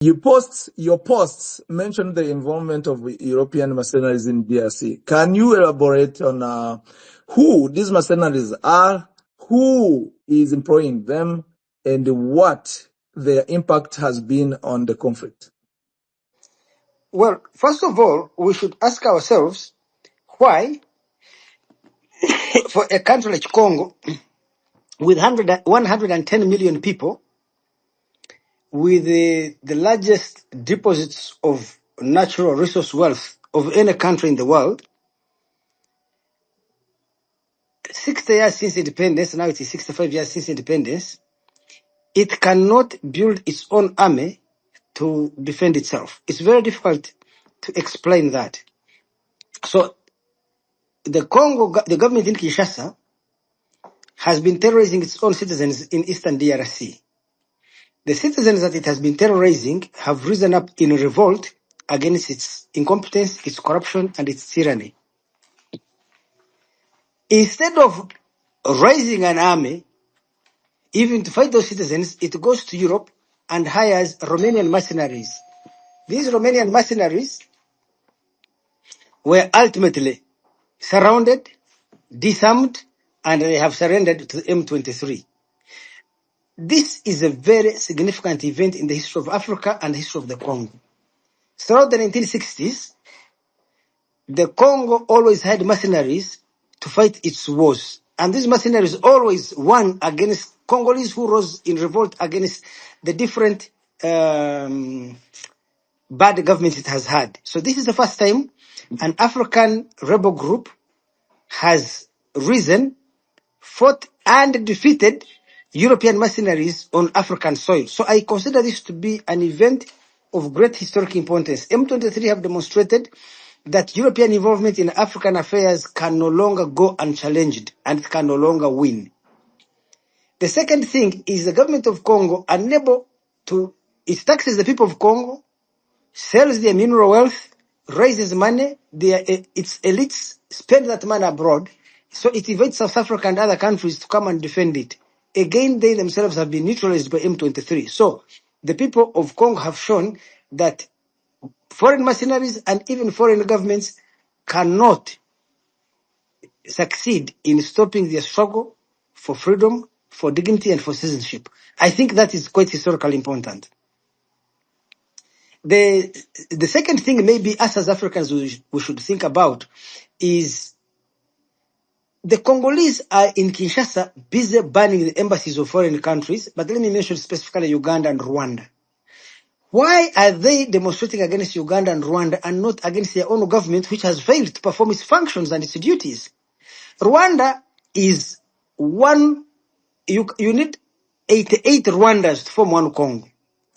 Your posts mentioned the involvement of European mercenaries in DRC. Can you elaborate on who these mercenaries are, who is employing them, and what their impact has been on the conflict? Well, first of all, we should ask ourselves why, for a country like Congo, with 110 million people, with the largest deposits of natural resource wealth of any country in the world, 60 years since independence, now it is 65 years since independence, it cannot build its own army to defend itself. It's very difficult to explain that. So the government in Kinshasa has been terrorizing its own citizens in eastern DRC. The citizens that it has been terrorizing have risen up in revolt against its incompetence, its corruption, and its tyranny. Instead of raising an army, even to fight those citizens, it goes to Europe and hires Romanian mercenaries. These Romanian mercenaries were ultimately surrounded, disarmed, and they have surrendered to the M23. This is a very significant event in the history of Africa and the history of the Congo. Throughout the 1960s, the Congo always had mercenaries to fight its wars. And these mercenaries always won against Congolese who rose in revolt against the different bad governments it has had. So this is the first time an African rebel group has risen, fought, and defeated European mercenaries on African soil. So I consider this to be an event of great historic importance. M23 have demonstrated that European involvement in African affairs can no longer go unchallenged and can no longer win. The second thing is the government of Congo unable to, it taxes the people of Congo, sells their mineral wealth, raises money, its elites spend that money abroad, so it invites South Africa and other countries to come and defend it. Again, they themselves have been neutralized by M23. So the people of Congo have shown that foreign mercenaries and even foreign governments cannot succeed in stopping their struggle for freedom, for dignity, and for citizenship. I think that is quite historically important. The second thing maybe us as Africans we should think about is the Congolese are in Kinshasa busy banning the embassies of foreign countries, but let me mention specifically Uganda and Rwanda. Why are they demonstrating against Uganda and Rwanda and not against their own government, which has failed to perform its functions and its duties? Rwanda is one, you need 88 Rwandas to form one Congo.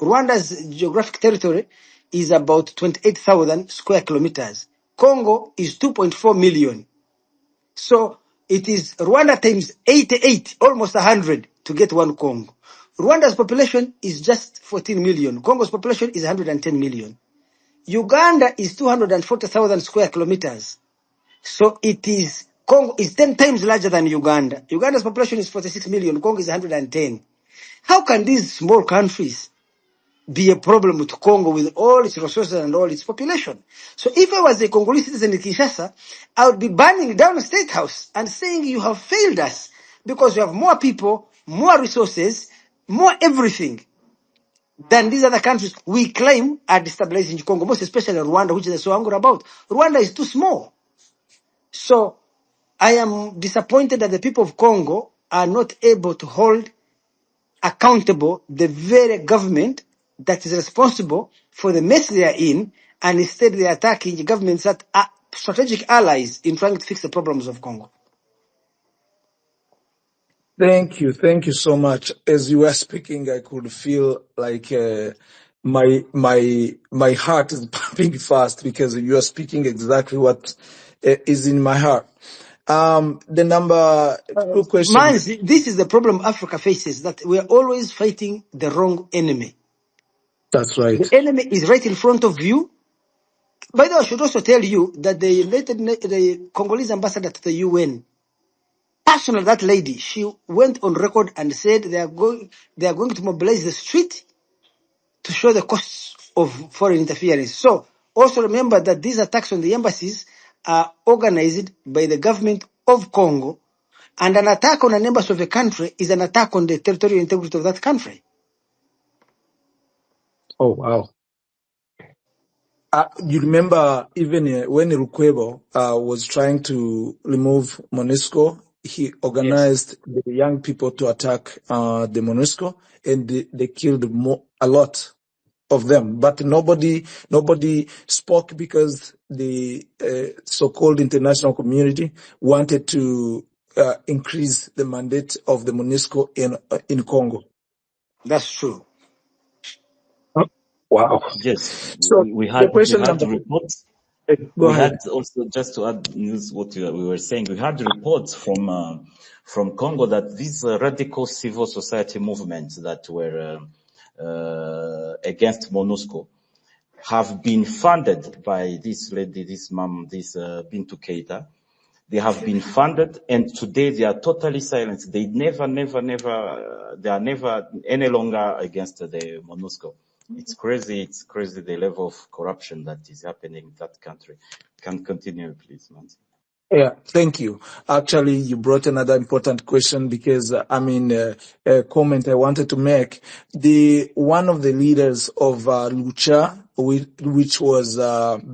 Rwanda's geographic territory is about 28,000 square kilometers. Congo is 2.4 million. So it is Rwanda times 88, almost 100 to get one Congo. Rwanda's population is just 14 million. Congo's population is 110 million. Uganda is 240,000 square kilometers. So it is, Congo is 10 times larger than Uganda. Uganda's population is 46 million. Congo is 110. How can these small countries be a problem to Congo with all its resources and all its population? So if I was a Congolese citizen in Kinshasa, I would be burning down the State House and saying you have failed us because you have more people, more resources, more everything than these other countries we claim are destabilizing Congo, most especially Rwanda, which is so angry about. Rwanda is too small. So I am disappointed that the people of Congo are not able to hold accountable the very government that is responsible for the mess they are in, and instead they are attacking the governments that are strategic allies in trying to fix the problems of Congo. Thank you so much. As you were speaking, I could feel like my heart is pumping fast because you are speaking exactly what is in my heart. The number two question. This is the problem Africa faces, that we are always fighting the wrong enemy. That's right. The enemy is right in front of you. By the way, I should also tell you that the Congolese ambassador to the UN, personally, that lady, she went on record and said they are going to mobilize the street to show the costs of foreign interference. So also remember that these attacks on the embassies are organized by the government of Congo, and an attack on an embassy of a country is an attack on the territorial integrity of that country. Oh, wow. You remember even when Rukwebo was trying to remove MONUSCO, he organized the young people to attack the MONUSCO, and they killed a lot of them. But nobody spoke because the so-called international community wanted to increase the mandate of the MONUSCO in Congo. That's true. Wow. Yes, So we the had question number. reports. Go We ahead. had also, just to add news what we were saying, we had reports from Congo that these radical civil society movements that were against MONUSCO have been funded by this lady, this mom, this Bintu Keita. They have been funded, and today they are totally silent. They they are never any longer against the MONUSCO. It's crazy the level of corruption that is happening in that country. Can continue, please, Nancy. Yeah, thank you. Actually, you brought another important question because, a comment I wanted to make. One of the leaders of Lucha, which was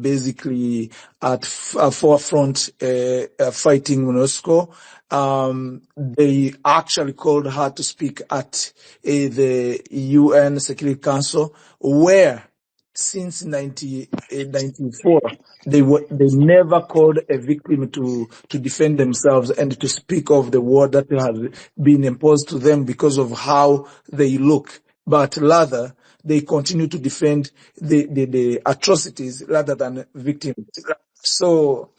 basically at forefront fighting MONUSCO, they actually called her to speak at the UN Security Council, where since 1994, they never called a victim to defend themselves and to speak of the war that has been imposed to them because of how they look, but rather they continue to defend the atrocities rather than victims. So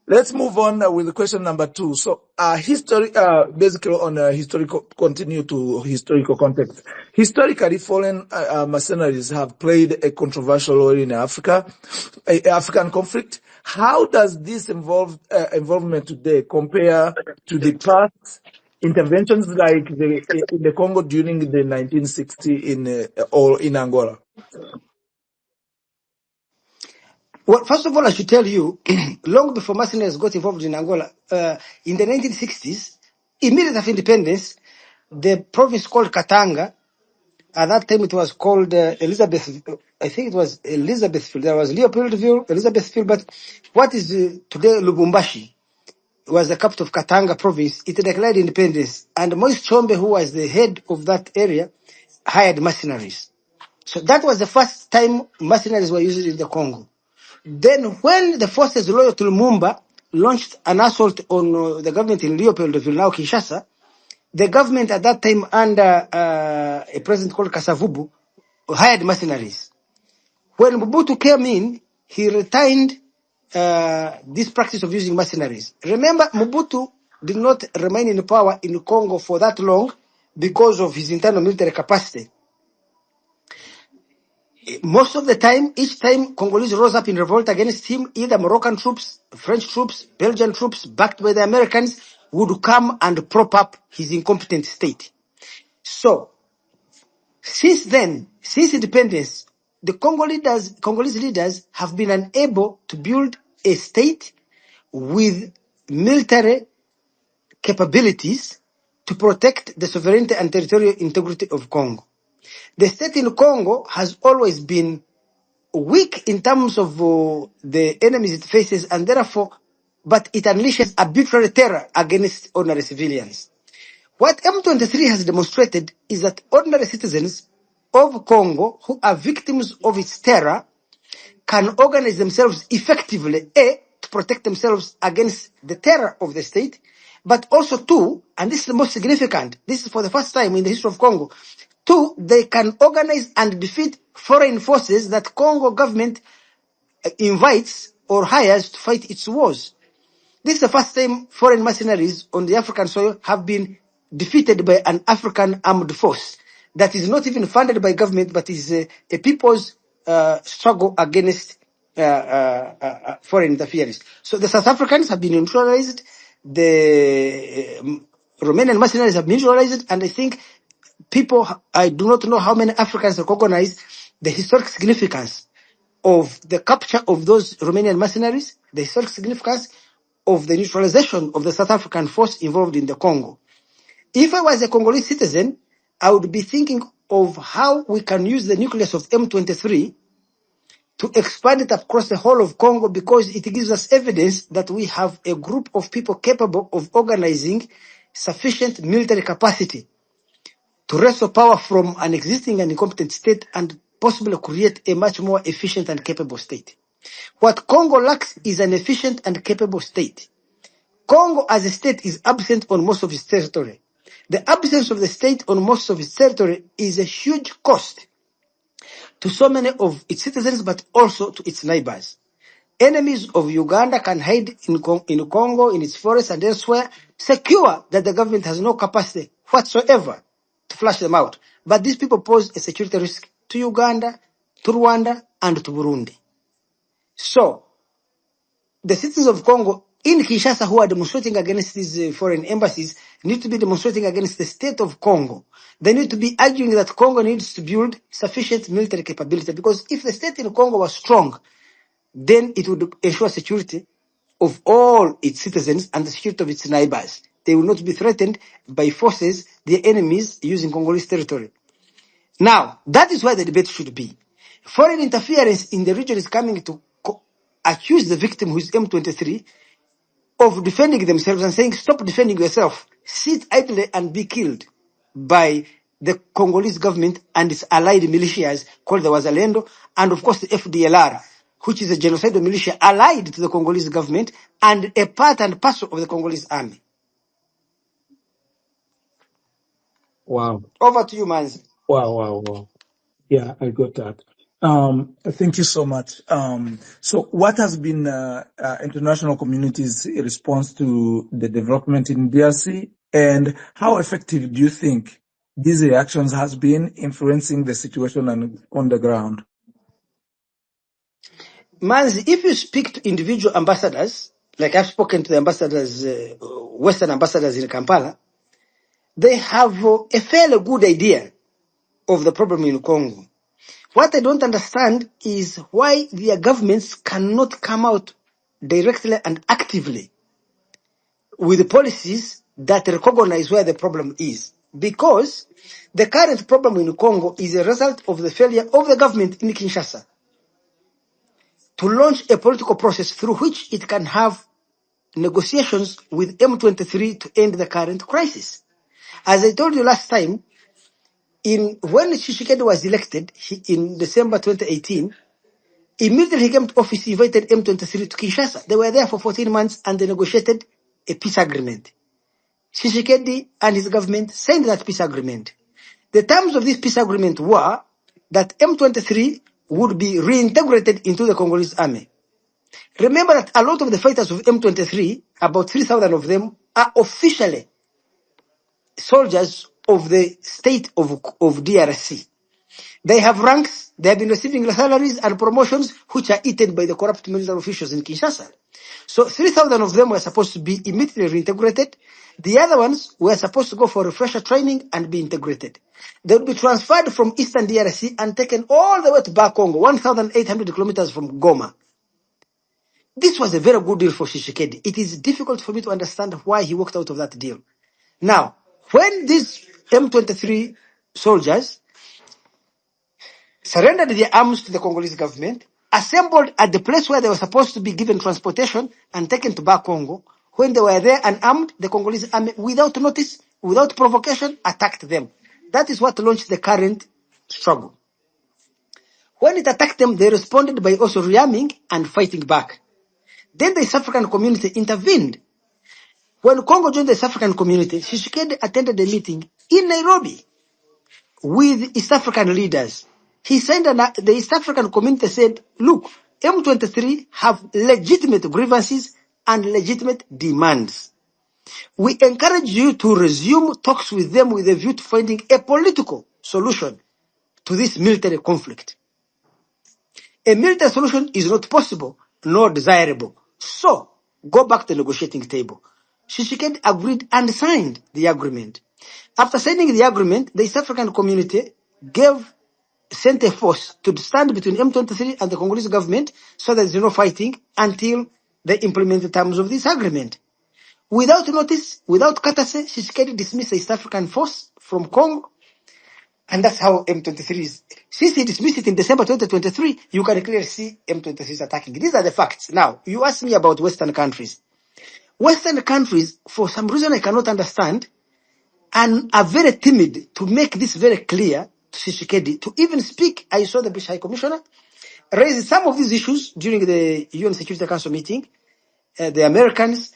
let's move on with the question number 2. So, basically on continue to historical context. Historically, foreign mercenaries have played a controversial role in African conflict. How does this involvement today compare to the past interventions like in the Congo during the 1960s or in Angola? Well, first of all, I should tell you, long before mercenaries got involved in Angola, in the 1960s, immediately after independence, the province called Katanga, at that time it was called Elizabeth, I think it was Elizabethville. There was Leopoldville, Elizabethville, but what is today Lubumbashi was the capital of Katanga province. It declared independence, and Moise Chombe, who was the head of that area, hired mercenaries. So that was the first time mercenaries were used in the Congo. Then when the forces loyal to Lumumba launched an assault on the government in Leopoldville, now Kinshasa, the government at that time under a president called Kasavubu hired mercenaries. When Mobutu came in, he retained this practice of using mercenaries. Remember, Mobutu did not remain in power in Congo for that long because of his internal military capacity. Most of the time, each time Congolese rose up in revolt against him, either Moroccan troops, French troops, Belgian troops, backed by the Americans, would come and prop up his incompetent state. So, since then, since independence, the Congolese leaders have been unable to build a state with military capabilities to protect the sovereignty and territorial integrity of Congo. The state in Congo has always been weak in terms of the enemies it faces, and therefore, but it unleashes arbitrary terror against ordinary civilians. What M23 has demonstrated is that ordinary citizens of Congo who are victims of its terror can organize themselves effectively, A, to protect themselves against the terror of the state, but also two, and this is the most significant, this is for the first time in the history of Congo, two, they can organize and defeat foreign forces that Congo government invites or hires to fight its wars. This is the first time foreign mercenaries on the African soil have been defeated by an African armed force that is not even funded by government, but is a people's struggle against foreign interference. So the South Africans have been neutralized, the Romanian mercenaries have been neutralized, and I think people, I do not know how many Africans recognize the historic significance of the capture of those Romanian mercenaries, the historic significance of the neutralization of the South African force involved in the Congo. If I was a Congolese citizen, I would be thinking of how we can use the nucleus of M23 to expand it across the whole of Congo, because it gives us evidence that we have a group of people capable of organizing sufficient military capacity to wrestle power from an existing and incompetent state and possibly create a much more efficient and capable state. What Congo lacks is an efficient and capable state. Congo as a state is absent on most of its territory. The absence of the state on most of its territory is a huge cost to so many of its citizens, but also to its neighbors. Enemies of Uganda can hide in Congo, in its forests and elsewhere, secure that the government has no capacity whatsoever to flush them out. But these people pose a security risk to Uganda, to Rwanda, and to Burundi. So, the citizens of Congo in Kinshasa who are demonstrating against these foreign embassies need to be demonstrating against the state of Congo. They need to be arguing that Congo needs to build sufficient military capability, because if the state in Congo was strong, then it would ensure security of all its citizens and the security of its neighbors. They will not be threatened by forces, their enemies, using Congolese territory. Now, that is why the debate should be. Foreign interference in the region is coming to accuse the victim, who is M23, of defending themselves and saying, stop defending yourself, sit idly and be killed by the Congolese government and its allied militias called the Wazalendo, and of course the FDLR, which is a genocidal militia allied to the Congolese government and a part and parcel of the Congolese army. Wow. Over to you, Manzi. Wow. Yeah, I got that. Thank you so much. So what has been international community's response to the development in DRC, and how effective do you think these reactions has been influencing the situation on the ground? Manzi, if you speak to individual ambassadors, like I've spoken to the ambassadors, Western ambassadors in Kampala, they have a fairly good idea of the problem in Congo. What I don't understand is why their governments cannot come out directly and actively with policies that recognize where the problem is. Because the current problem in Congo is a result of the failure of the government in Kinshasa to launch a political process through which it can have negotiations with M23 to end the current crisis. As I told you last time, when Tshisekedi was elected in December 2018, immediately he came to office, he invited M23 to Kinshasa. They were there for 14 months and they negotiated a peace agreement. Tshisekedi and his government signed that peace agreement. The terms of this peace agreement were that M23 would be reintegrated into the Congolese army. Remember that a lot of the fighters of M23, about 3,000 of them, are officially soldiers of the state of DRC. They have ranks, they have been receiving salaries and promotions which are eaten by the corrupt military officials in Kinshasa. So 3,000 of them were supposed to be immediately reintegrated. The other ones were supposed to go for refresher training and be integrated. They would be transferred from eastern DRC and taken all the way to Bakongo, 1,800 kilometers from Goma. This was a very good deal for Tshisekedi. It is difficult for me to understand why he walked out of that deal. Now, when these M23 soldiers surrendered their arms to the Congolese government, assembled at the place where they were supposed to be given transportation and taken to Bakongo, when they were there and armed, the Congolese army, without notice, without provocation, attacked them. That is what launched the current struggle. When it attacked them, they responded by also rearming and fighting back. Then the East African community intervened. When Congo joined the East African community, Tshisekedi attended a meeting in Nairobi with East African leaders. He signed the East African community said, look, M23 have legitimate grievances and legitimate demands. We encourage you to resume talks with them with a view to finding a political solution to this military conflict. A military solution is not possible nor desirable. So, go back to the negotiating table. Tshisekedi agreed and signed the agreement. After signing the agreement, the East African community gave sent a force to stand between M23 and the Congolese government so that there's no fighting until they implement the terms of this agreement. Without notice, without courtesy, Tshisekedi dismissed the East African force from Congo, and that's how M23 is. Since he dismissed it in December 2023, you can clearly see M23 is attacking. These are the facts. Now, you ask me about Western countries. Western countries, for some reason I cannot understand, and are very timid to make this very clear to Tshisekedi, to even speak. I saw the British High Commissioner raise some of these issues during the UN Security Council meeting. The Americans,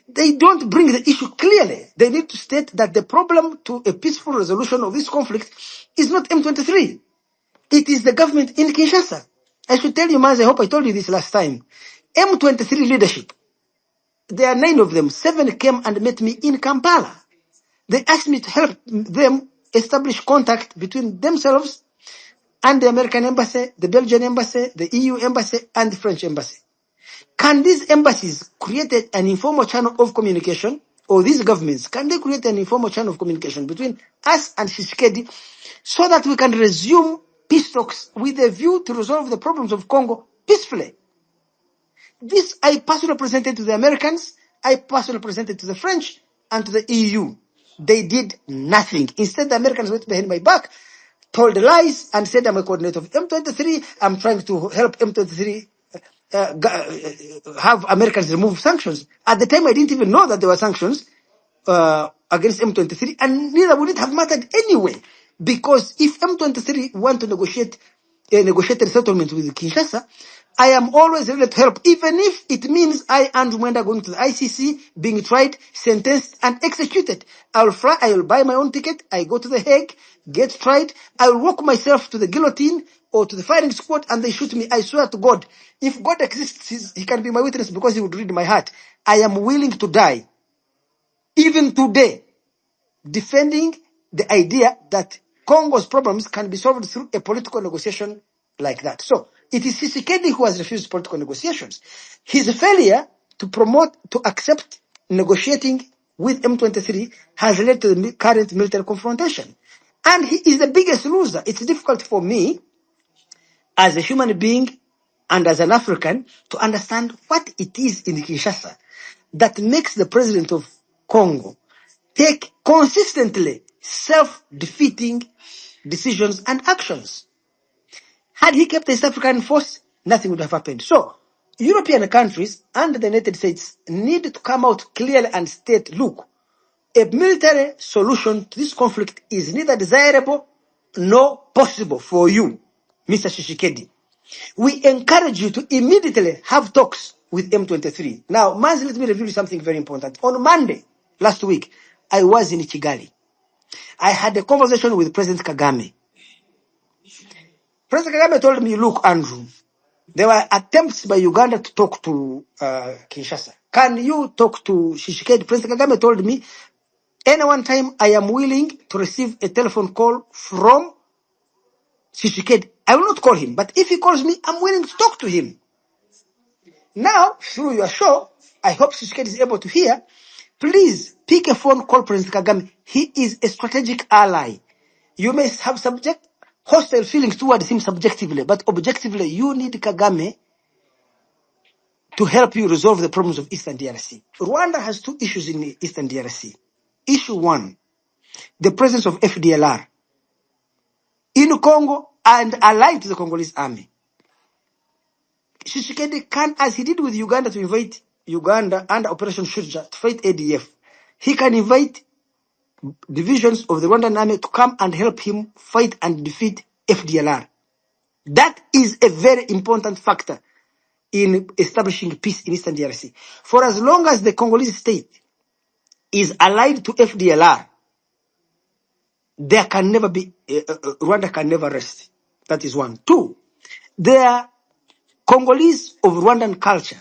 they don't bring the issue clearly. They need to state that the problem to a peaceful resolution of this conflict is not M23. It is the government in Kinshasa. I should tell you, Maz, I hope I told you this last time. M23 leadership, there are 9 of them. 7 came and met me in Kampala. They asked me to help them establish contact between themselves and the American embassy, the Belgian embassy, the EU embassy, and the French embassy. Can these embassies create an informal channel of communication, or these governments, can they create an informal channel of communication between us and Tshisekedi so that we can resume peace talks with a view to resolve the problems of Congo peacefully? This I personally presented to the Americans, I personally presented to the French and to the EU. They did nothing. Instead, the Americans went behind my back, told lies, and said I'm a coordinator of M23. I'm trying to help M23 have Americans remove sanctions. At the time, I didn't even know that there were sanctions against M23, and neither would it have mattered anyway. Because if M23 want to negotiate a negotiated settlement with Kinshasa, I am always ready to help, even if it means I, Andrew Mwenda, going to the ICC, being tried, sentenced, and executed. I will fly, I will buy my own ticket, I go to the Hague, get tried, I will walk myself to the guillotine or to the firing squad, and they shoot me. I swear to God, if God exists, he can be my witness because he would read my heart. I am willing to die, even today, defending the idea that Congo's problems can be solved through a political negotiation like that. So, it is Tshisekedi who has refused political negotiations. His failure to accept negotiating with M23 has led to the current military confrontation. And he is the biggest loser. It's difficult for me, as a human being and as an African, to understand what it is in Kinshasa that makes the president of Congo take consistently self-defeating decisions and actions. Had he kept the East African force, nothing would have happened. So, European countries and the United States need to come out clearly and state, look, a military solution to this conflict is neither desirable nor possible for you, Mr. Tshisekedi. We encourage you to immediately have talks with M23. Now, Maz, let me review you something very important. On Monday, last week, I was in Kigali. I had a conversation with President Kagame. President Kagame told me, look, Andrew, there were attempts by Uganda to talk to Kinshasa. Can you talk to Tshisekedi? President Kagame told me, any one time I am willing to receive a telephone call from Tshisekedi. I will not call him, but if he calls me, I'm willing to talk to him. Now, through your show, I hope Tshisekedi is able to hear. Please pick a phone, call President Kagame. He is a strategic ally. You may have hostile feelings towards him subjectively, but objectively, you need Kagame to help you resolve the problems of Eastern DRC. Rwanda has 2 issues in the Eastern DRC. Issue 1, the presence of FDLR in Congo and allied to the Congolese army. Tshisekedi can, as he did with Uganda to invade Uganda under Operation Shujaa to fight ADF, he can invite divisions of the Rwandan army to come and help him fight and defeat FDLR. That is a very important factor in establishing peace in Eastern DRC. For as long as the Congolese state is allied to FDLR, there can never be, Rwanda can never rest. That is 1. 2, there are Congolese of Rwandan culture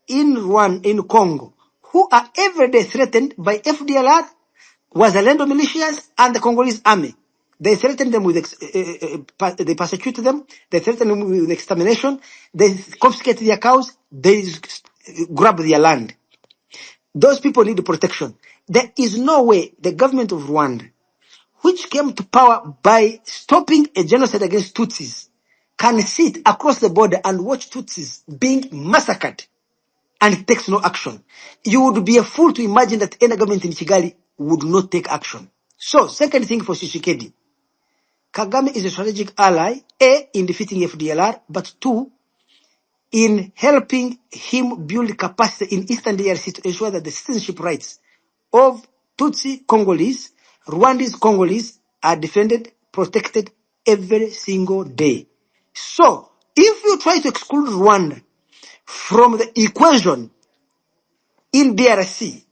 in Congo who are every day threatened by FDLR, Wazalendo militias, and the Congolese army. They threaten them with, they persecute them, they threaten them with extermination, they confiscate their cows, they grab their land. Those people need protection. There is no way the government of Rwanda, which came to power by stopping a genocide against Tutsis, can sit across the border and watch Tutsis being massacred and it takes no action. You would be a fool to imagine that any government in Kigali would not take action. So, second thing for Tshisekedi, Kagame is a strategic ally, A, in defeating FDLR, but 2, in helping him build capacity in Eastern DRC to ensure that the citizenship rights of Tutsi Congolese, Rwandese Congolese are defended, protected every single day. So, if you try to exclude Rwanda from the equation in DRC,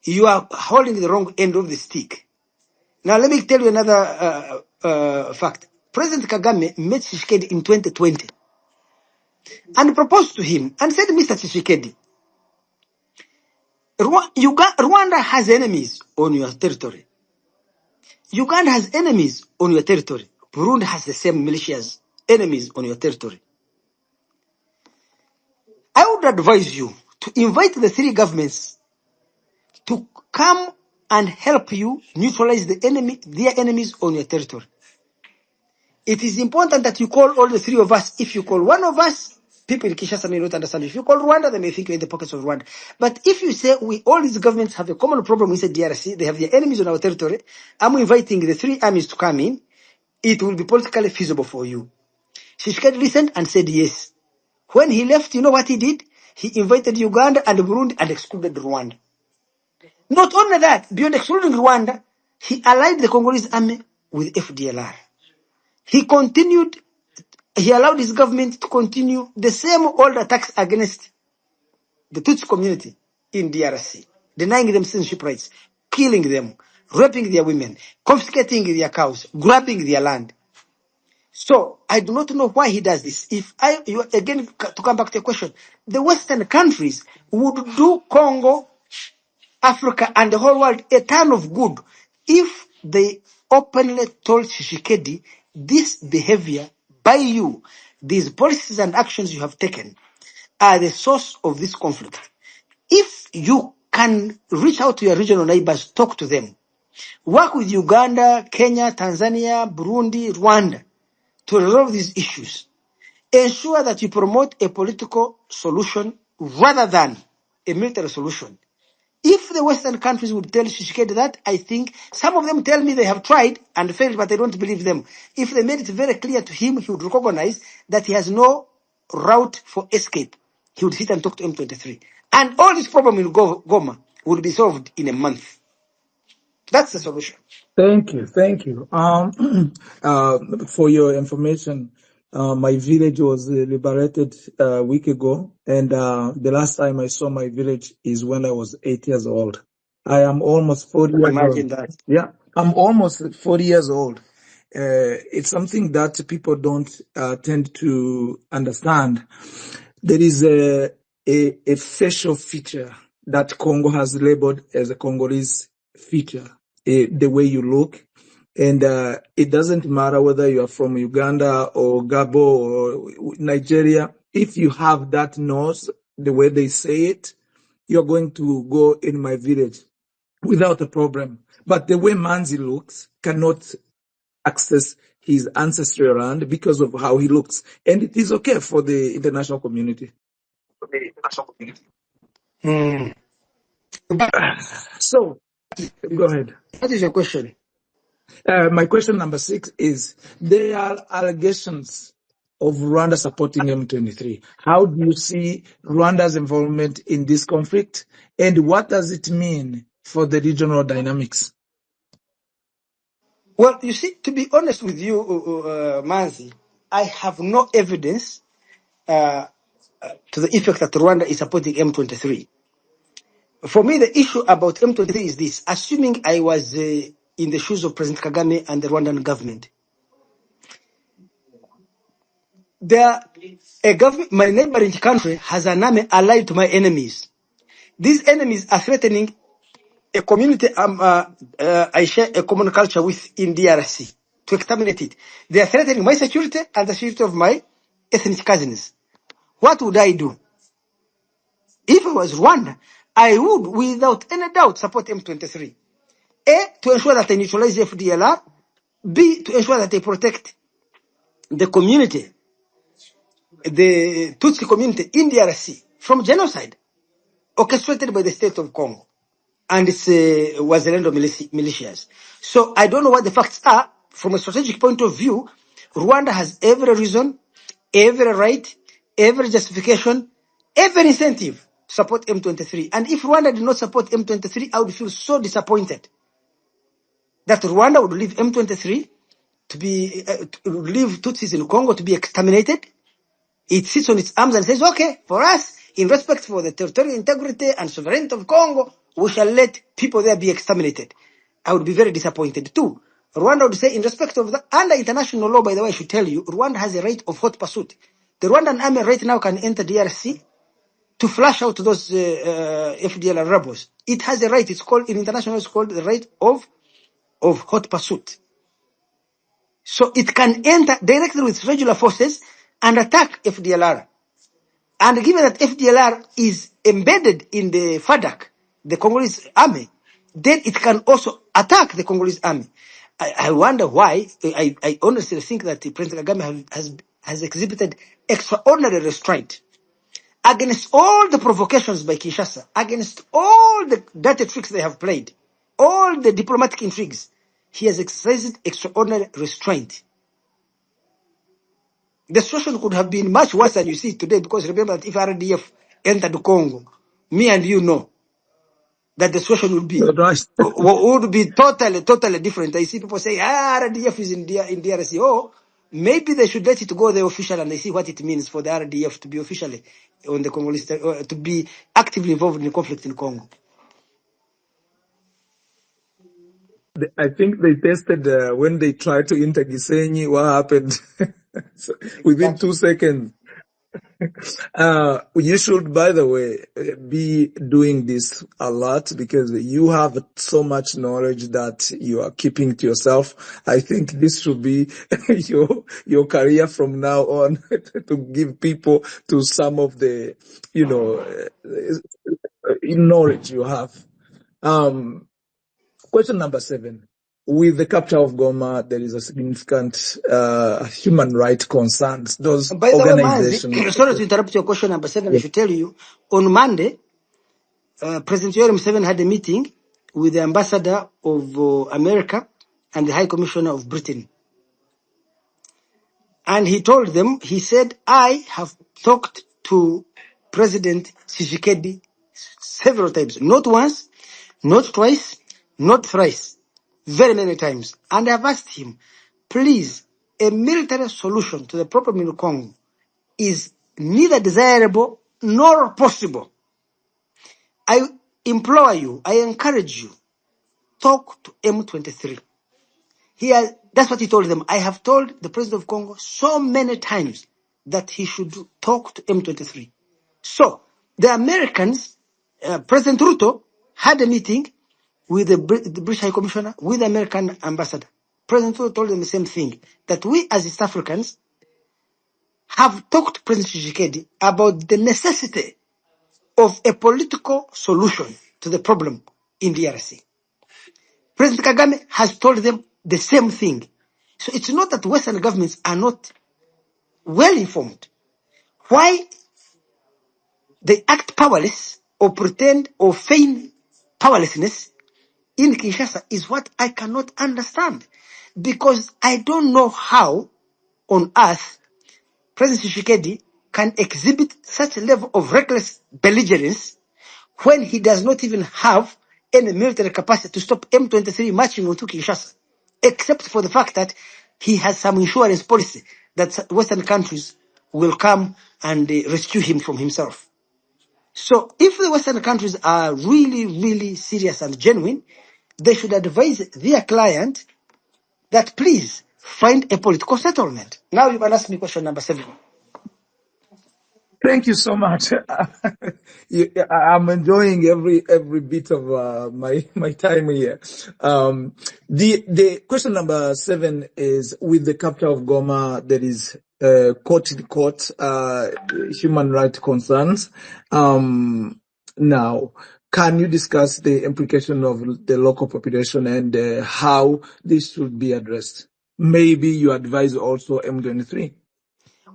you are holding the wrong end of the stick. Now, let me tell you another fact. President Kagame met Tshisekedi in 2020 and proposed to him and said, Mr. Tshisekedi, Rwanda has enemies on your territory. Uganda has enemies on your territory. Burundi has the same militias, enemies on your territory. I would advise you to invite the three governments to come and help you neutralize their enemies on your territory. It is important that you call all the three of us. If you call one of us, people in Kinshasa may not understand. If you call Rwanda, they may think you're in the pockets of Rwanda. But if you say all these governments have a common problem inside DRC, they have their enemies on our territory, I'm inviting the three armies to come in, it will be politically feasible for you. Tshisekedi listened and said yes. When he left, you know what he did? He invited Uganda and Burundi and excluded Rwanda. Not only that, beyond excluding Rwanda, he allied the Congolese army with FDLR. He allowed his government to continue the same old attacks against the Tutsi community in DRC, denying them citizenship rights, killing them, raping their women, confiscating their cows, grabbing their land. So, I do not know why he does this. Again, to come back to your question, the Western countries would do Congo, Africa, and the whole world a ton of good if they openly told Tshisekedi, this behavior by you, these policies and actions you have taken are the source of this conflict. If you can reach out to your regional neighbors, talk to them, work with Uganda, Kenya, Tanzania, Burundi, Rwanda to resolve these issues, ensure that you promote a political solution rather than a military solution. If the Western countries would tell Tshisekedi that, I think some of them tell me they have tried and failed, but I don't believe them. If they made it very clear to him, he would recognize that he has no route for escape. He would sit and talk to M23. And all this problem in Goma would be solved in a month. That's the solution. Thank you. For your information, my village was liberated a week ago, and the last time I saw my village is when I was 8 years old. I am almost 40 years Imagine old. that. Yeah, I'm almost 40 years old. It's something that people don't tend to understand. There is a facial feature that Congo has labeled as a Congolese feature, the way you look. And it doesn't matter whether you are from Uganda or Gabo or Nigeria. If you have that nose, the way they say it, you're going to go in my village without a problem. But the way Manzi looks cannot access his ancestral land because of how he looks. And it is okay for the international community. Hmm. So, go ahead. What is your question? My question number 6 is, there are allegations of Rwanda supporting M23. How do you see Rwanda's involvement in this conflict? And what does it mean for the regional dynamics? Well, you see, to be honest with you, Manzi, I have no evidence to the effect that Rwanda is supporting M23. For me, the issue about M23 is this. Assuming I was in the shoes of President Kagame and the Rwandan government, my neighboring country has an army allied to my enemies. These enemies are threatening a community I share a common culture with in DRC to exterminate it. They are threatening my security and the security of my ethnic cousins. What would I do? If I was Rwanda, I would, without any doubt, support M23. A, to ensure that they neutralize the FDLR. B, to ensure that they protect the community, the Tutsi community in DRC from genocide orchestrated by the state of Congo and its Wazalendo militias. So I don't know what the facts are. From a strategic point of view, Rwanda has every reason, every right, every justification, every incentive to support M23. And if Rwanda did not support M23, I would feel so disappointed that Rwanda would leave M23 to be, leave Tutsis in Congo to be exterminated. It sits on its arms and says, okay, for us, in respect for the territorial integrity and sovereignty of Congo, we shall let people there be exterminated. I would be very disappointed too. Rwanda would say, in respect of that, under international law, by the way, I should tell you, Rwanda has a right of hot pursuit. The Rwandan army right now can enter DRC to flush out those FDLR rebels. It has a right. It's called, in international, it's called the right of hot pursuit. So it can enter directly with regular forces and attack FDLR. And given that FDLR is embedded in the FADC, the Congolese army, then it can also attack the Congolese army. I wonder why. I honestly think that President Kagame has exhibited extraordinary restraint against all the provocations by Kinshasa, against all the dirty tricks they have played, all the diplomatic intrigues. He has exercised extraordinary restraint. The situation could have been much worse than you see today, because remember that if RDF entered Congo, me and you know that the situation would be totally different. I see people say, RDF is in DRC. Oh, maybe they should let it go there officially, and they see what it means for the RDF to be officially on the Congolese, to be actively involved in the conflict in Congo. I think they tested when they tried to enter Gisenyi, what happened? So, within 2 seconds. You should, by the way, be doing this a lot, because you have so much knowledge that you are keeping to yourself. I think this should be your career from now on, to give people to some of the, knowledge you have. Question number 7. With the capture of Goma, there is a significant human rights concerns. Those By the organizations. way, sorry to interrupt your question number 7. Yes. I should tell you, on Monday, President Yoweri Museveni had a meeting with the ambassador of America and the High Commissioner of Britain. And he told them, he said, I have talked to President Tshisekedi several times, not once, not twice, not thrice, very many times. And I've asked him, please, a military solution to the problem in Congo is neither desirable nor possible. I implore you, I encourage you, talk to M23. That's what he told them. I have told the president of Congo so many times that he should talk to M23. So, the Americans, President Ruto had a meeting with the British High Commissioner, with the American ambassador. President Ruto told them the same thing, that we as East Africans have talked to President Tshisekedi about the necessity of a political solution to the problem in DRC. President Kagame has told them the same thing. So it's not that Western governments are not well informed. Why they act powerless or pretend or feign powerlessness in Kinshasa is what I cannot understand. Because I don't know how on earth President Tshisekedi can exhibit such a level of reckless belligerence when he does not even have any military capacity to stop M23 marching onto Kinshasa, except for the fact that he has some insurance policy that Western countries will come and rescue him from himself. So if the Western countries are really, really serious and genuine, they should advise their client that please find a political settlement. Now you can ask me question number 7. Thank you so much. I'm enjoying every bit of my time here. The question number 7 is, with the capture of Goma, there is quote human rights concerns. Now, Can you discuss the implication of the local population and how this should be addressed? Maybe you advise also M23.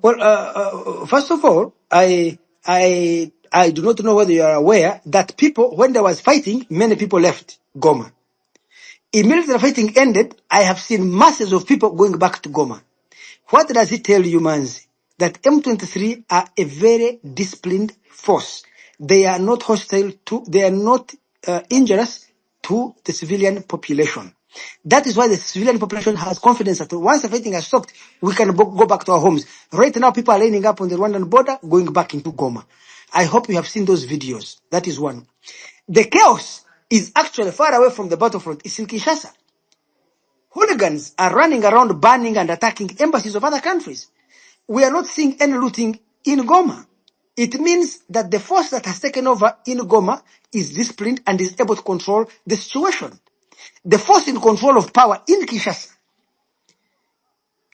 Well, first of all, I do not know whether you are aware that people, when there was fighting, many people left Goma. Immediately the fighting ended, I have seen masses of people going back to Goma. What does it tell you, Manzi? That M23 are a very disciplined force. They are not hostile to, they are not injurious to the civilian population. That is why the civilian population has confidence that once the fighting has stopped, we can go back to our homes. Right now, people are lining up on the Rwandan border, going back into Goma. I hope you have seen those videos. That is one. The chaos is actually far away from the battlefront. It's in Kinshasa. Hooligans are running around burning and attacking embassies of other countries. We are not seeing any looting in Goma. It means that the force that has taken over in Goma is disciplined and is able to control the situation. The force in control of power in Kinshasa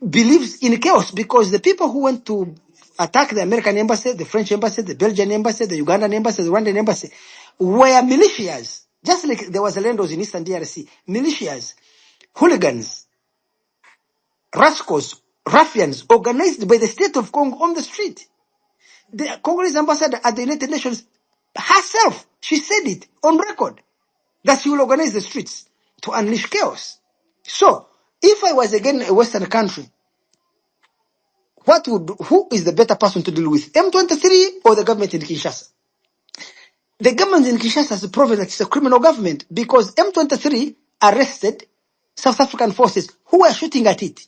believes in chaos because the people who went to attack the American embassy, the French embassy, the Belgian embassy, the Ugandan embassy, the Rwandan embassy, were militias. Just like there was a Lendos in Eastern DRC. Militias, hooligans, rascals, ruffians, organized by the state of Congo on the street. The Congolese ambassador at the United Nations herself, she said it on record, that she will organize the streets to unleash chaos. So, if I was again a Western country, who is the better person to deal with, M23 or the government in Kinshasa? The government in Kinshasa has proven that it's a criminal government because M23 arrested South African forces who were shooting at it.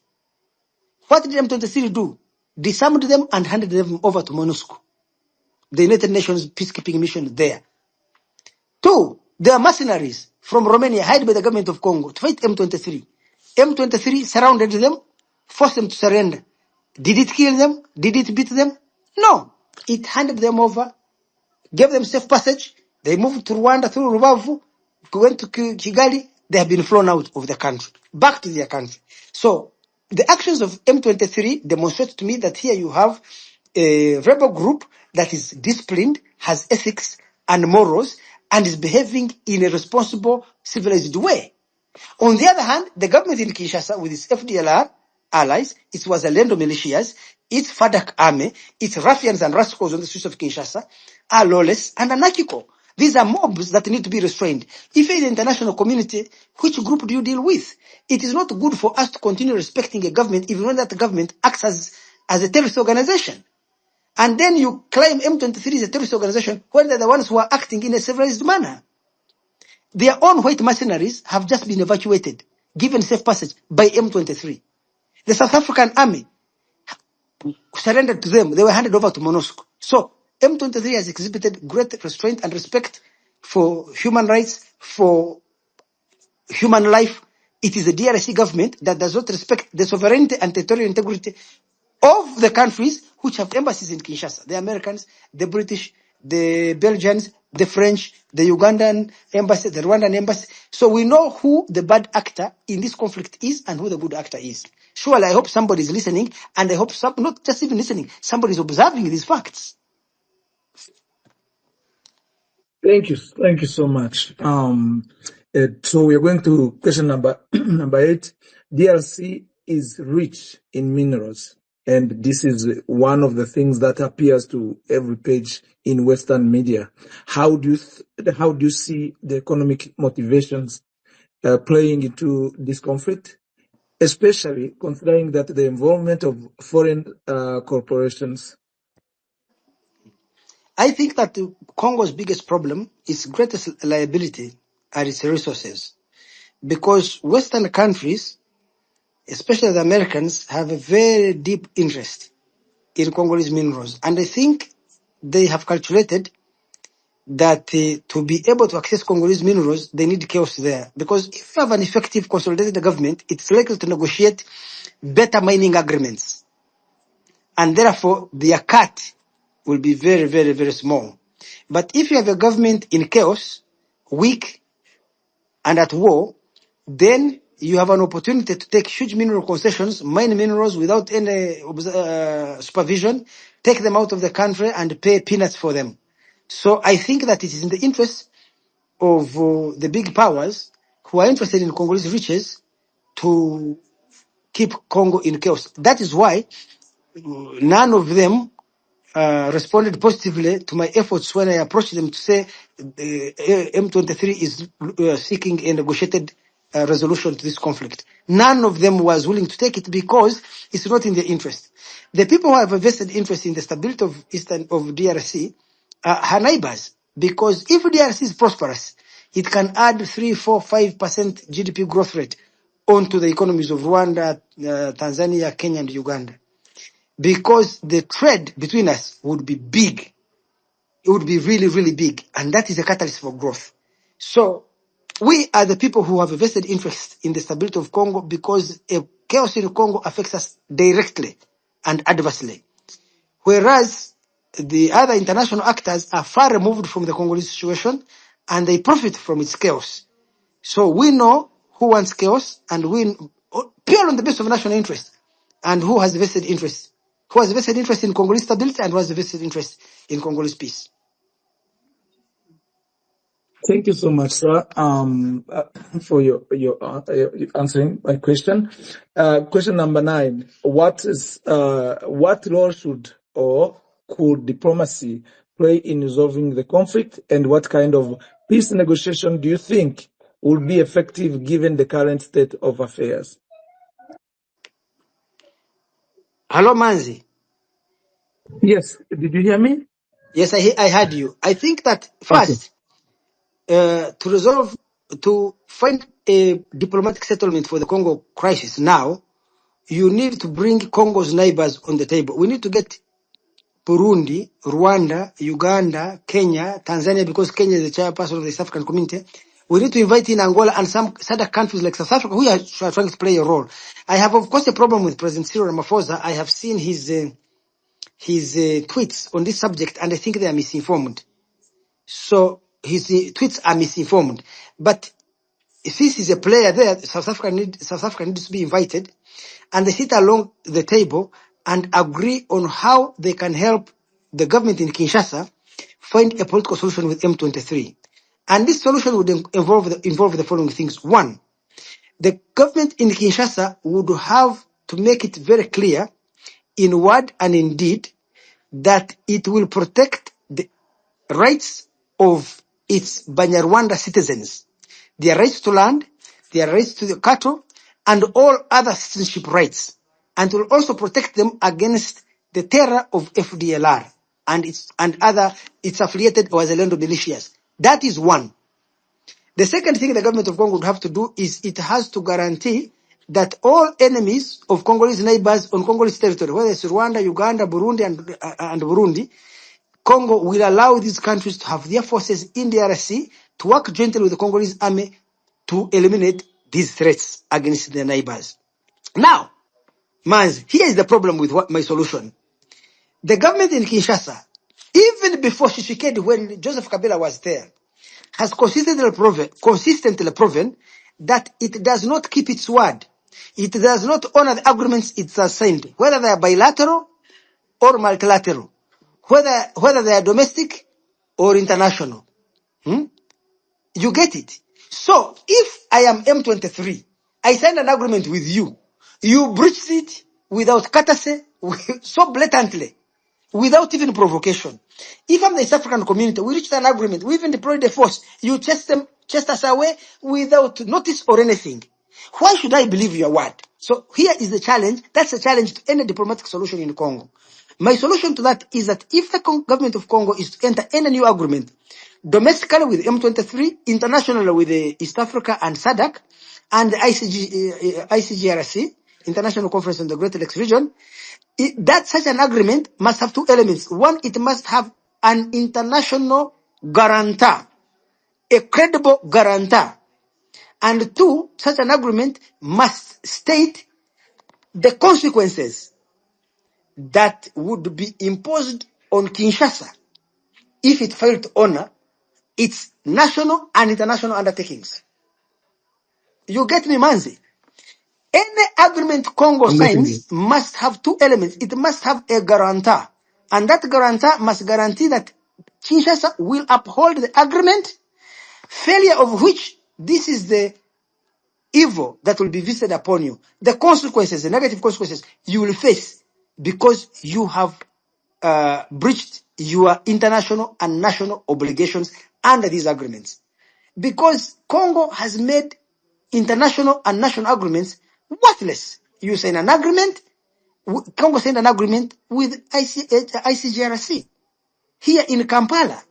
What did M23 do? Disarmed them and handed them over to MONUSCO, the United Nations peacekeeping mission there. Two, there are mercenaries from Romania hired by the government of Congo to fight M23. M23 surrounded them, forced them to surrender. Did it kill them? Did it beat them? No. It handed them over, gave them safe passage. They moved to Rwanda through Rubavu, went to Kigali. They have been flown out of the country, back to their country. So the actions of M23 demonstrate to me that here you have a rebel group that is disciplined, has ethics and morals, and is behaving in a responsible, civilized way. On the other hand, the government in Kinshasa, with its FDLR allies, it was a Lendo militias, its FADAK army, its ruffians and rascals on the streets of Kinshasa, are lawless and anarchical. These are mobs that need to be restrained. If you're in the international community, which group do you deal with? It is not good for us to continue respecting a government, even when that government acts as a terrorist organization. And then you claim M23 is a terrorist organization when they're the ones who are acting in a civilized manner. Their own white mercenaries have just been evacuated, given safe passage by M23. The South African army surrendered to them. They were handed over to MONUSCO. So M23 has exhibited great restraint and respect for human rights, for human life. It is the DRC government that does not respect the sovereignty and territorial integrity of the countries which have embassies in Kinshasa. The Americans, the British, the Belgians, the French, the Ugandan embassy, the Rwandan embassy. So we know who the bad actor in this conflict is and who the good actor is. Surely I hope somebody is listening, and I hope not just even listening, somebody is observing these facts. Thank you so much. So we are going to question number 8. DRC is rich in minerals, and this is one of the things that appears to every page in Western media. How do you see the economic motivations playing into this conflict, especially considering that the involvement of foreign corporations? I think that Congo's biggest problem, its greatest liability, are its resources. Because Western countries, especially the Americans, have a very deep interest in Congolese minerals. And I think they have calculated that to be able to access Congolese minerals, they need chaos there. Because if you have an effective consolidated government, it's likely to negotiate better mining agreements. And therefore, their cut will be very, very, very small. But if you have a government in chaos, weak, and at war, then you have an opportunity to take huge mineral concessions, mine minerals without any supervision, take them out of the country and pay peanuts for them. So I think that it is in the interest of the big powers who are interested in Congolese riches to keep Congo in chaos. That is why none of them responded positively to my efforts when I approached them to say M23 is seeking a negotiated resolution to this conflict. None of them was willing to take it because it's not in their interest. The people who have a vested interest in the stability of DRC are her neighbors, because if DRC is prosperous, it can add 3, 4, 5% GDP growth rate onto the economies of Rwanda, Tanzania, Kenya, and Uganda, because the trade between us would be big. It would be really, really big. And that is a catalyst for growth. So we are the people who have a vested interest in the stability of Congo, because a chaos in Congo affects us directly and adversely. Whereas the other international actors are far removed from the Congolese situation and they profit from its chaos. So we know who wants chaos, and we pure on the basis of national interest, and who has vested interest. Who has vested interest in Congolese stability and who has vested interest in Congolese peace. Thank you so much, sir, for your answering my question. Question number 9: what role should or could diplomacy play in resolving the conflict, and what kind of peace negotiation do you think would be effective given the current state of affairs? Hello, Manzi. Yes, did you hear me? Yes, I heard you. I think that Okay. first, to find a diplomatic settlement for the Congo crisis now, you need to bring Congo's neighbors on the table. We need to get Burundi, Rwanda, Uganda, Kenya, Tanzania, because Kenya is the chairperson of the East African community. We need to invite in Angola and some other countries like South Africa who are trying to play a role. I have, of course, a problem with President Cyril Ramaphosa. I have seen his tweets on this subject, and I think they are misinformed. So his tweets are misinformed. But if this is a player there, South Africa needs to be invited, and they sit along the table and agree on how they can help the government in Kinshasa find a political solution with M23. And this solution would involve the following things. One, the government in Kinshasa would have to make it very clear in word and in deed that it will protect the rights of its Banyarwanda citizens, their rights to land, their rights to the cattle, and all other citizenship rights, and will also protect them against the terror of FDLR and its affiliated Wazalendo militias. That is one. The second thing the government of Congo would have to do is it has to guarantee that all enemies of Congolese neighbors on Congolese territory, whether it's Rwanda, Uganda, Burundi, and Burundi, Congo will allow these countries to have their forces in the DRC to work jointly with the Congolese army to eliminate these threats against their neighbors. Now, Manz, here is the problem with my solution. The government in Kinshasa, even before Tshisekedi, when Joseph Kabila was there, has consistently proven that it does not keep its word. It does not honor the agreements it has signed, whether they are bilateral or multilateral, whether they are domestic or international. You get it? So if I am M23, I signed an agreement with you. You breached it without courtesy, so blatantly, without even provocation. If I'm the East African community, we reached an agreement, we even deployed the force. You chased us away without notice or anything. Why should I believe your word? So here is the challenge. That's a challenge to any diplomatic solution in Congo. My solution to that is that if the government of Congo is to enter any new agreement, domestically with M23, internationally with the East Africa and SADC, and the ICGRC, International Conference on the Great Lakes Region, that such an agreement must have two elements. One, it must have an international guarantor, a credible guarantor. And two, such an agreement must state the consequences that would be imposed on Kinshasa if it failed to honor its national and international undertakings. You get me, Manzi? Any agreement Congo I'm getting you. signs must have two elements. It must have a guarantor. And that guarantor must guarantee that Kinshasa will uphold the agreement failure of which this is the evil that will be visited upon you. The consequences, the negative consequences you will face because you have breached your international and national obligations under these agreements. Because Congo has made international and national agreements worthless. You sign an agreement, Congo signed an agreement with ICGRC here in Kampala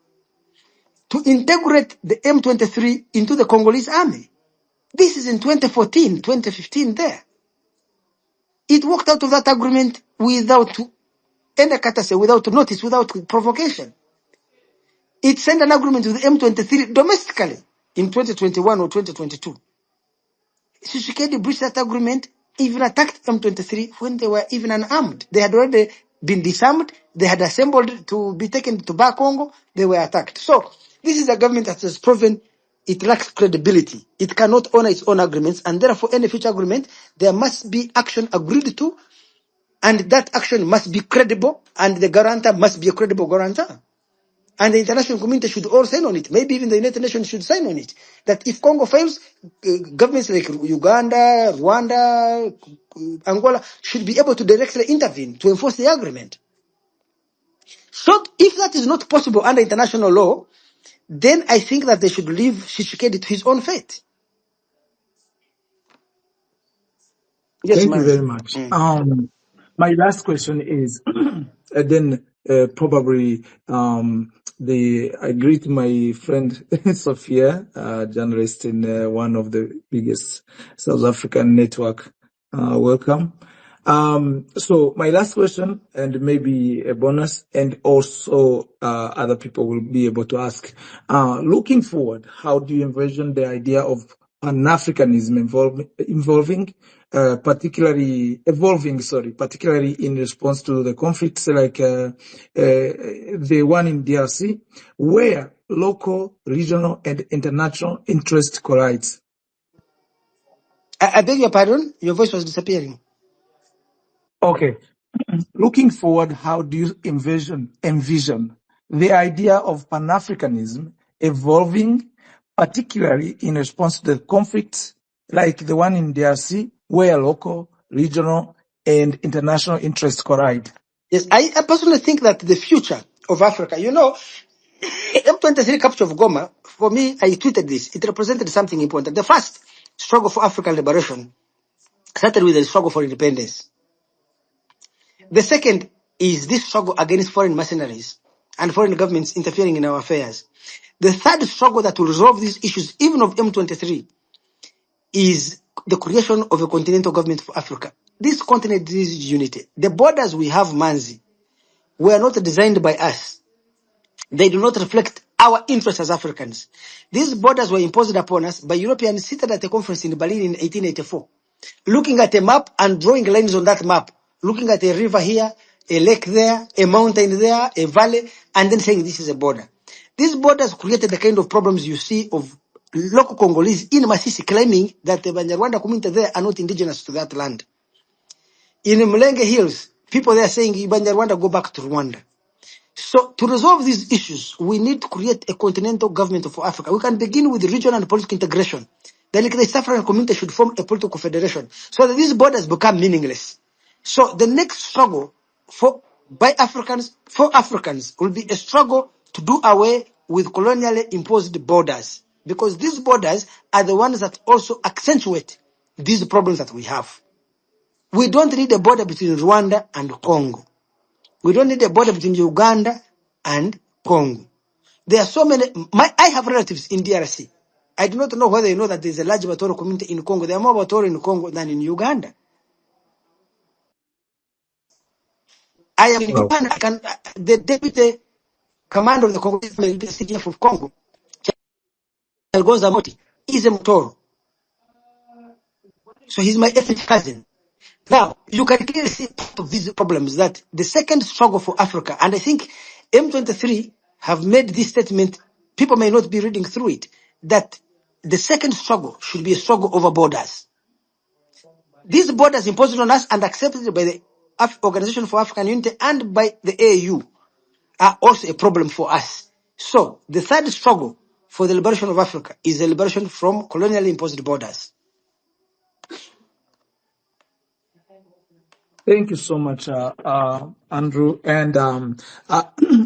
to integrate the M23 into the Congolese army. This is in 2014, 2015 there. It worked out of that agreement without without notice, without provocation. It signed an agreement with M23 domestically in 2021 or 2022. Tshisekedi breached that agreement, even attacked M23 when they were even unarmed. They had already been disarmed. They had assembled to be taken to Bar Congo. They were attacked. So this is a government that has proven it lacks credibility. It cannot honor its own agreements, and therefore any future agreement, there must be action agreed to, and that action must be credible, and the guarantor must be a credible guarantor. And the international community should all sign on it. Maybe even the United Nations should sign on it. That if Congo fails, governments like Uganda, Rwanda, Angola should be able to directly intervene to enforce the agreement. So if that is not possible under international law, then I think that they should leave Tshisekedi to his own fate. Yes, Thank you man. very much. My last question is, then probably I greet my friend Sophia, journalist in one of the biggest South African network. Welcome. So my last question, and maybe a bonus, and also other people will be able to ask. Looking forward, how do you envision the idea of pan-africanism particularly in response to the conflicts like the one in DRC, where local, regional, and international interest collides? I beg your pardon. Your voice was disappearing. Okay. Looking forward, how do you envision the idea of pan-Africanism evolving, particularly in response to the conflicts like the one in DRC, where local, regional, and international interests collide? Yes, I personally think that the future of Africa, M23 capture of Goma, for me, I tweeted this. It represented something important. The first struggle for African liberation started with the struggle for independence. The second is this struggle against foreign mercenaries and foreign governments interfering in our affairs. The third struggle that will resolve these issues, even of M23, is the creation of a continental government for Africa. This continent needs unity. The borders we have, Manzi, were not designed by us. They do not reflect our interests as Africans. These borders were imposed upon us by Europeans seated at a conference in Berlin in 1884. Looking at a map and drawing lines on that map, looking at a river here, a lake there, a mountain there, a valley, and then saying this is a border. These borders created the kind of problems you see of local Congolese in Masisi claiming that the Banyarwanda community there are not indigenous to that land. In the Mulenge Hills, people there saying Banyarwanda go back to Rwanda. So to resolve these issues, we need to create a continental government for Africa. We can begin with regional and political integration. Then the East African community should form a political federation so that these borders become meaningless. So the next struggle for Africans will be a struggle to do away with colonially imposed borders, because these borders are the ones that also accentuate these problems that we have. We don't need a border between Rwanda and Congo. We don't need a border between Uganda and Congo. There are so many. I have relatives in DRC. I do not know whether you know that there is a large Batoro community in Congo. There are more Batoro in Congo than in Uganda. I am in Wow. Uganda. The deputy commander of the Congolese CDF of Congo, Algonza Moti, is a Motoro. So he's my ethnic cousin. Now, you can clearly see part of these problems that the second struggle for Africa, and I think M23 have made this statement, people may not be reading through it, that the second struggle should be a struggle over borders. These borders imposed on us and accepted by the Organization for African Unity and by the AU are also a problem for us. So, the third struggle for the liberation of Africa is the liberation from colonially imposed borders. Thank you so much, Andrew. And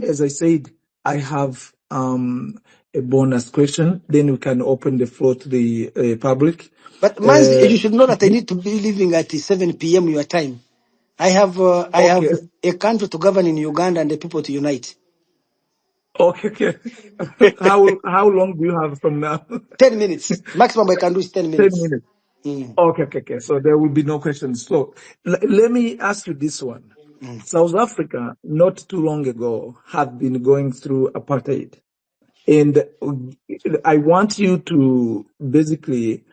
as I said, I have a bonus question. Then we can open the floor to the public. But Manzi, you should know that I need to be leaving at 7 p.m. your time. I have Okay. a country to govern in Uganda and the people to unite. Okay. How long do you have from now? 10 minutes. Maximum I can do is 10 10 minutes. minutes. Okay. So there will be no questions. So let me ask you this one. South Africa, not too long ago, had been going through apartheid. And I want you to basically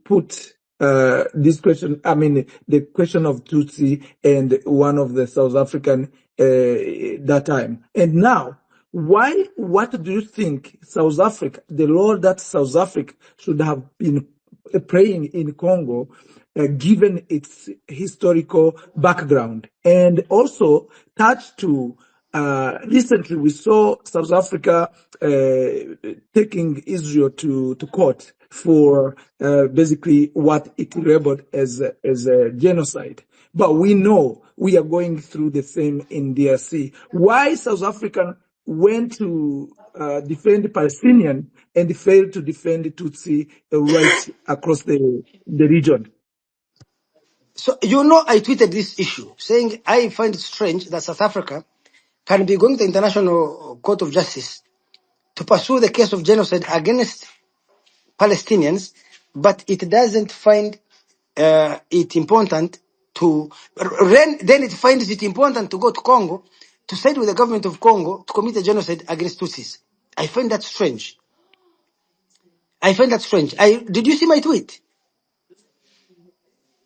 put this question, the question of Tutsi and one of the South African that time. And now, what do you think South Africa, the role that South Africa should have been playing in Congo, given its historical background, and also touch to recently we saw South Africa taking Israel to court for basically what it labeled as a genocide. But we know we are going through the same in DRC. Why South Africa went to defend Palestinian and failed to defend Tutsi right across the region? So, I tweeted this issue saying I find it strange that South Africa can be going to the International Court of Justice to pursue the case of genocide against Palestinians, but it doesn't find it important to, then it finds it important to go to Congo to side with the government of Congo to commit a genocide against Tutsis. I find that strange. Did you see my tweet?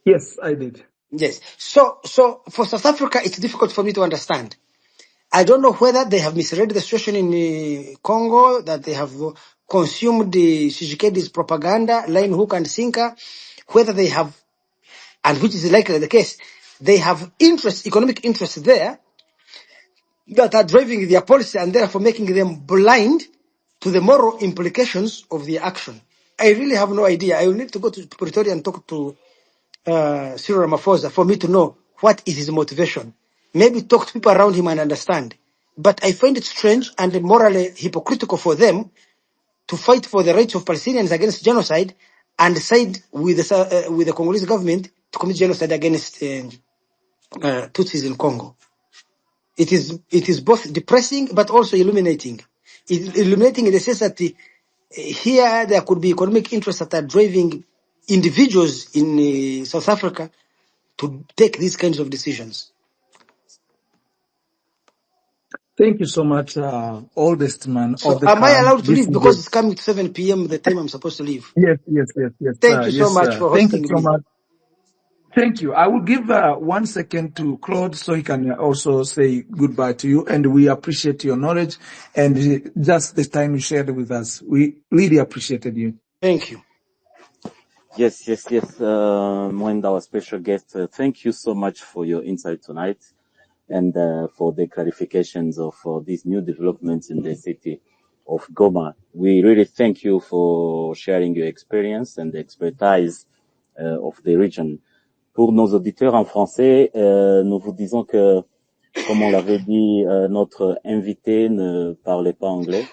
Yes, I did. Yes. So for South Africa, it's difficult for me to understand. I don't know whether they have misread the situation in Congo, that they have consumed the Tshisekedi's propaganda, line, hook, and sinker, whether they have, and which is likely the case, they have economic interests there that are driving their policy and therefore making them blind to the moral implications of their action. I really have no idea. I will need to go to Pretoria and talk to Cyril Ramaphosa for me to know what is his motivation. Maybe talk to people around him and understand. But I find it strange and morally hypocritical for them to fight for the rights of Palestinians against genocide and side with the Congolese government to commit genocide against Tutsis in Congo. It is both depressing but also illuminating. Illuminating in the sense that here there could be economic interests that are driving individuals in South Africa to take these kinds of decisions. Thank you so much, oldest man So of the am I camp. allowed to leave because it's coming to 7 p.m. the time I'm supposed to leave? Yes. Thank you so Yes, much sir. for Thank you hosting so me. much. Thank you. I will give 1 second to Claude so he can also say goodbye to you. And we appreciate your knowledge and just the time you shared with us. We really appreciated you. Thank you. Yes. Mwenda, our special guest, thank you so much for your insight tonight and for the clarifications of these new developments in the city of Goma. We really thank you for sharing your experience and the expertise of the region. Pour nos auditeurs en français, nous vous disons que, comme on l'avait dit, notre invité ne parlait pas anglais,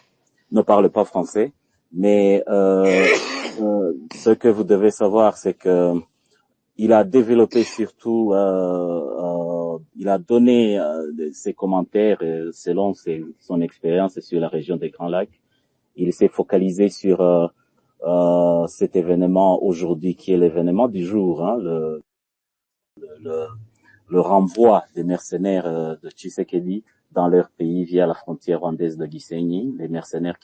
ne parle pas français, mais ce que vous devez savoir, c'est que il a développé surtout, il a donné ses commentaires selon son expérience sur la région des Grands Lacs. Il s'est focalisé sur cet événement aujourd'hui, qui est l'événement du jour, hein, le renvoi des mercenaires de Tshisekedi dans leur pays via la frontière rwandaise de Gisenyi, les mercenaires